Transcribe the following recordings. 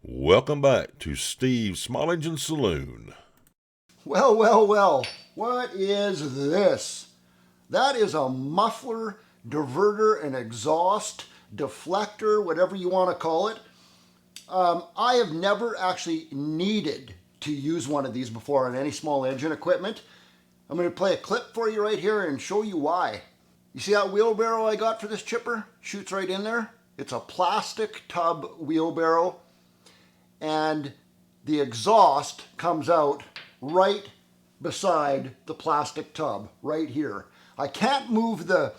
Welcome back to Steve's Small Engine Saloon. Well, what is this? That is a muffler, diverter, and exhaust, deflector, whatever you want to call it. I have never actually needed to use one of these before on any small engine equipment. I'm going to play a clip for you right here and show you why. You see that wheelbarrow I got for this chipper? Shoots right in there. It's a plastic tub wheelbarrow, and the exhaust comes out right beside the plastic tub right here. I can't move the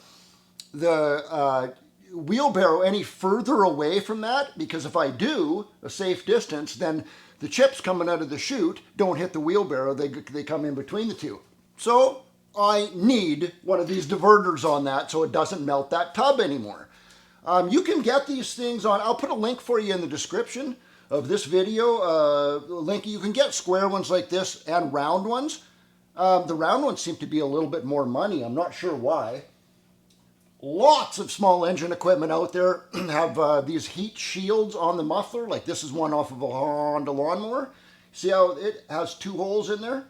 wheelbarrow any further away from that, because if I do a safe distance, then the chips coming out of the chute don't hit the wheelbarrow. They come in between the two. So I need one of these diverters on that so it doesn't melt that tub anymore. You can get these things on, I'll put a link for you in the description of this video. Link, you can get square ones like this and round ones. The round ones seem to be a little bit more money. I'm not sure why. Lots of small engine equipment out there have these heat shields on the muffler. Like this is one off of a Honda lawnmower. See how it has two holes in there?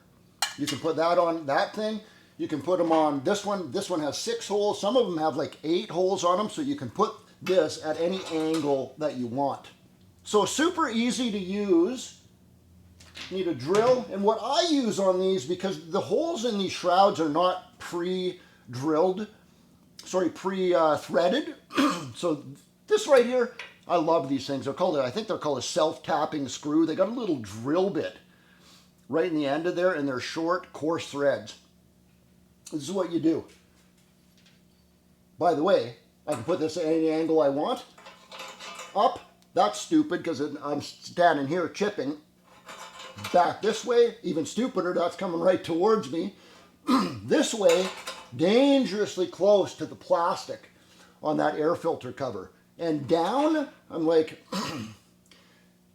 You can put that on that thing. You can put them on this one. This one has 6 holes. Some of them have like 8 holes on them, so you can put this at any angle that you want. So super easy to use. Need a drill, and what I use on these, because the holes in these shrouds are not pre-threaded. So this right here, I love these things. I think they're called a self-tapping screw. They got a little drill bit right in the end of there, and they're short, coarse threads. This is what you do. By the way, I can put this at any angle I want. Up, that's stupid because I'm standing here chipping. Back this way, even stupider, that's coming right towards me. This way, dangerously close to the plastic on that air filter cover. And down, I'm like,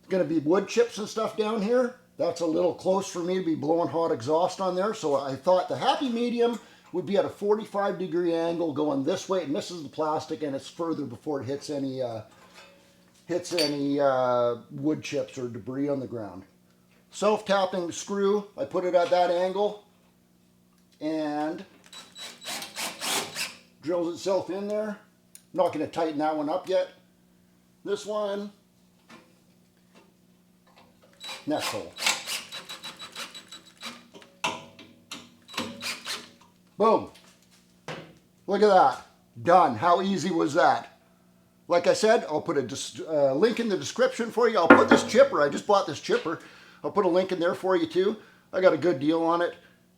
gonna be wood chips and stuff down here. That's a little close for me to be blowing hot exhaust on there. So I thought the happy medium would be at a 45-degree angle going this way. It misses the plastic and it's further before it hits any wood chips or debris on the ground. Self-tapping screw, I put it at that angle and drills itself in there. I'm not going to tighten that one up yet. This one, next hole. Boom. Look at that. Done. How easy was that? Like I said, I'll put a link in the description for you. I'll put this chipper, I just bought this chipper. I'll put a link in there for you too. I got a good deal on it.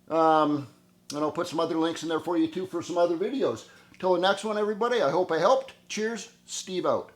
And I'll put some other links in there for you too for some other videos. Till the next one, everybody, I hope I helped. Cheers, Steve out.